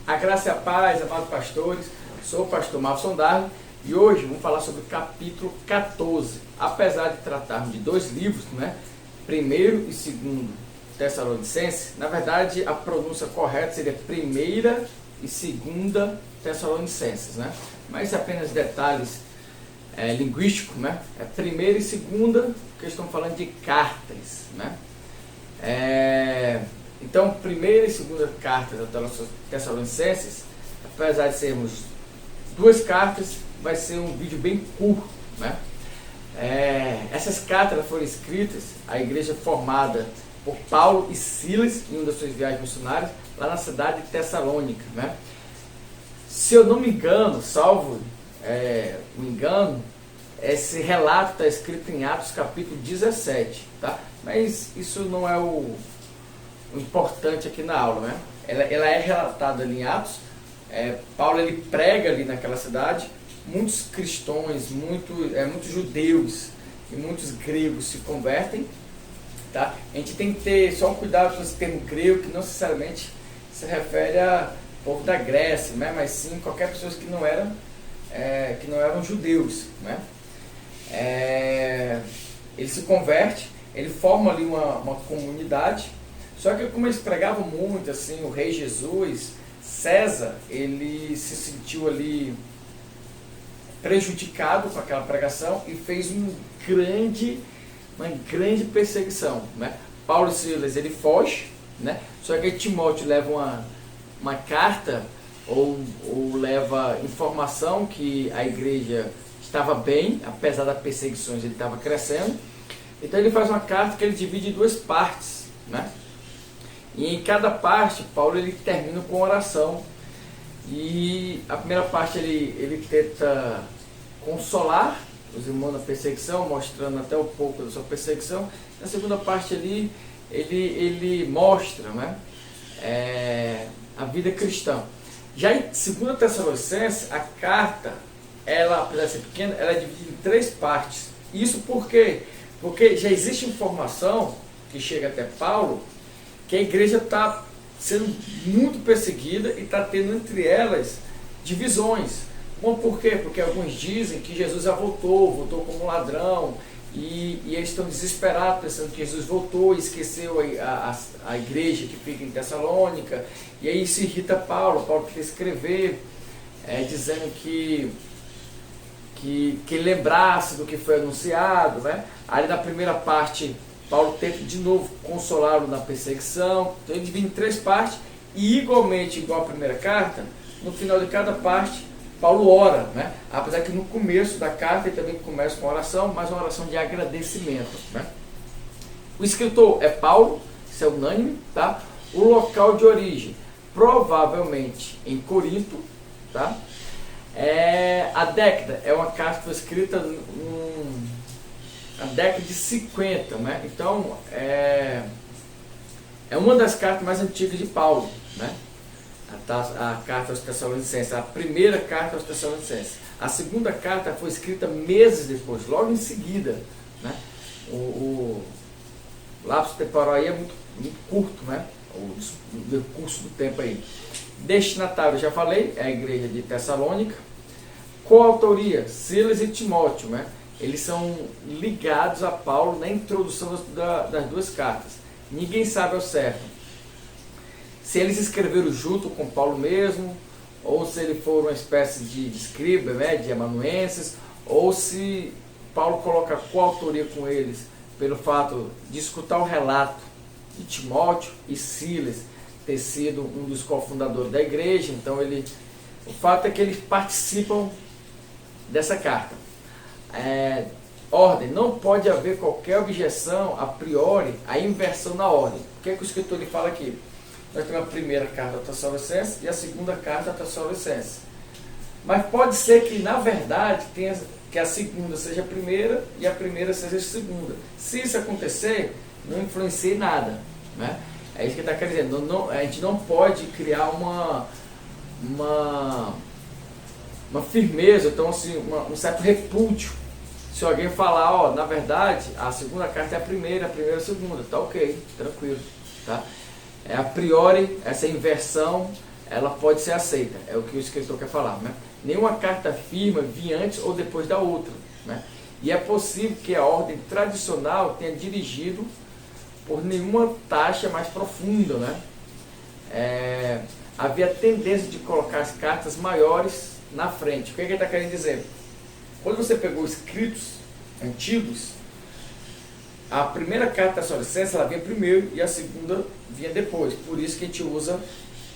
A graça e a paz, amados pastores, sou o pastor Marcos Darley e hoje vamos falar sobre o capítulo 14. Apesar de tratarmos de dois livros, né? Primeiro e segundo Tessalonicenses, na verdade a pronúncia correta seria primeira e segunda Tessalonicenses, né? Mas apenas detalhes linguísticos, né? É primeira e segunda, porque estamos falando de cartas, né? Então, primeira e segunda cartas da Tessalonicenses, apesar de sermos duas cartas, vai ser um vídeo bem curto, né? Essas cartas foram escritas à igreja formada por Paulo e Silas em uma das suas viagens missionárias lá na cidade de Tessalônica, né? Se eu não me engano, salvo o engano, esse relato está escrito em Atos capítulo 17, tá? Mas isso não é o importante aqui na aula, né? Ela é relatada ali em Atos. Paulo ele prega ali naquela cidade, muitos cristãos, muitos judeus e muitos gregos se convertem, tá? A gente tem que ter só um cuidado com esse termo grego, que não necessariamente se refere a povo da Grécia, né? Mas sim qualquer pessoa que não eram judeus, né? Ele se converte, ele forma ali uma comunidade. Só que como eles pregavam muito, assim, o rei Jesus, César, ele se sentiu ali prejudicado com aquela pregação e fez uma grande perseguição, né? Paulo e Silas, ele foge, né? Só que Timóteo leva uma carta ou leva informação que a igreja estava bem, apesar das perseguições, ele estava crescendo. Então ele faz uma carta que ele divide em duas partes, né? E em cada parte, Paulo ele termina com oração. E a primeira parte ele tenta consolar os irmãos na perseguição, mostrando até um pouco da sua perseguição. Na segunda parte ali, ele mostra, né, a vida cristã. Já em 2 Tessalonicenses, a carta, ela, apesar de ser pequena, ela é dividida em três partes. Isso por quê? Porque já existe informação que chega até Paulo que a igreja está sendo muito perseguida e está tendo entre elas divisões. Bom, por quê? Porque alguns dizem que Jesus já voltou como ladrão, e eles estão desesperados pensando que Jesus voltou e esqueceu a igreja que fica em Tessalônica, e aí isso irrita Paulo. Paulo quer escrever dizendo que ele lembrasse do que foi anunciado, né? Aí na primeira parte Paulo tenta de novo consolá-lo na perseguição. Então ele divide em três partes e igualmente, igual a primeira carta, no final de cada parte Paulo ora, né? Apesar que no começo da carta ele também começa com oração, mas uma oração de agradecimento, né? O escritor é Paulo, isso é unânime, tá? O local de origem, provavelmente em Corinto, tá? A década é uma carta que foi escrita na década de 50, né? Então é uma das cartas mais antigas de Paulo, né? A carta aos Tessalonicenses, a primeira carta aos Tessalonicenses. A segunda carta foi escrita meses depois, logo em seguida, né? O lapso temporal aí é muito curto, né? O decurso do tempo aí. Destinatário, já falei, é a igreja de Tessalônica. Coautoria, Silas e Timóteo, né? Eles são ligados a Paulo na introdução das duas cartas. Ninguém sabe ao certo se eles escreveram junto com Paulo mesmo, ou se ele for uma espécie de escriba, né, de amanuenses, ou se Paulo coloca coautoria com eles pelo fato de escutar o relato de Timóteo e Silas ter sido um dos cofundadores da igreja. Então o fato é que eles participam dessa carta. Ordem, não pode haver qualquer objeção a priori à inversão na ordem. O que é que o escritor ele fala aqui? Nós temos a primeira carta a Tessalonicenses e a segunda carta a Tessalonicenses. Mas pode ser que na verdade que a segunda seja a primeira e a primeira seja a segunda. Se isso acontecer, não influencia em nada, né? É isso que ele está querendo dizer. A gente não pode criar uma firmeza, então assim, um certo repúdio. Se alguém falar, na verdade, a segunda carta é a primeira é a segunda, tá ok, tranquilo, tá? A priori, essa inversão ela pode ser aceita, é o que o escritor quer falar, né? Nenhuma carta firma vinha antes ou depois da outra, né? E é possível que a ordem tradicional tenha dirigido por nenhuma taxa mais profunda, né? Havia tendência de colocar as cartas maiores na frente. O que ele está querendo dizer? Quando você pegou escritos antigos, a primeira carta da sua licença ela vinha primeiro e a segunda vinha depois. Por isso que a gente usa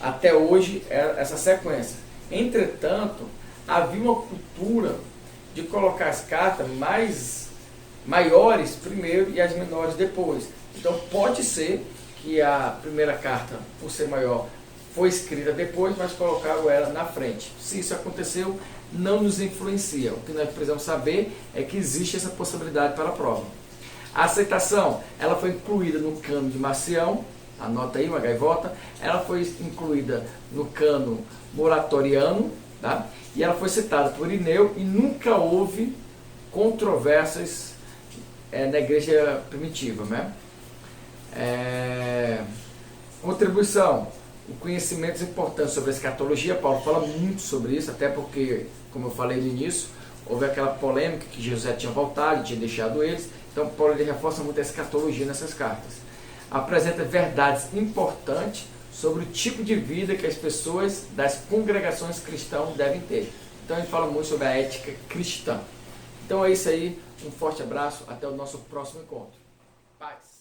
até hoje essa sequência. Entretanto, havia uma cultura de colocar as cartas maiores primeiro e as menores depois. Então pode ser que a primeira carta, por ser maior, foi escrita depois, mas colocaram ela na frente. Se isso aconteceu, não nos influencia. O que nós precisamos saber é que existe essa possibilidade para a prova. A aceitação, ela foi incluída no cano de Marcião, anota aí uma gaivota, ela foi incluída no cano moratoriano, tá? E ela foi citada por Irineu e nunca houve controvérsias na igreja primitiva, né? Contribuição, o conhecimento importante sobre a escatologia. Paulo fala muito sobre isso, até porque, como eu falei no início, houve aquela polêmica que José tinha voltado, tinha deixado eles. Então Paulo ele reforça muito a escatologia nessas cartas. Apresenta verdades importantes sobre o tipo de vida que as pessoas das congregações cristãs devem ter. Então ele fala muito sobre a ética cristã. Então é isso aí, um forte abraço, até o nosso próximo encontro. Paz!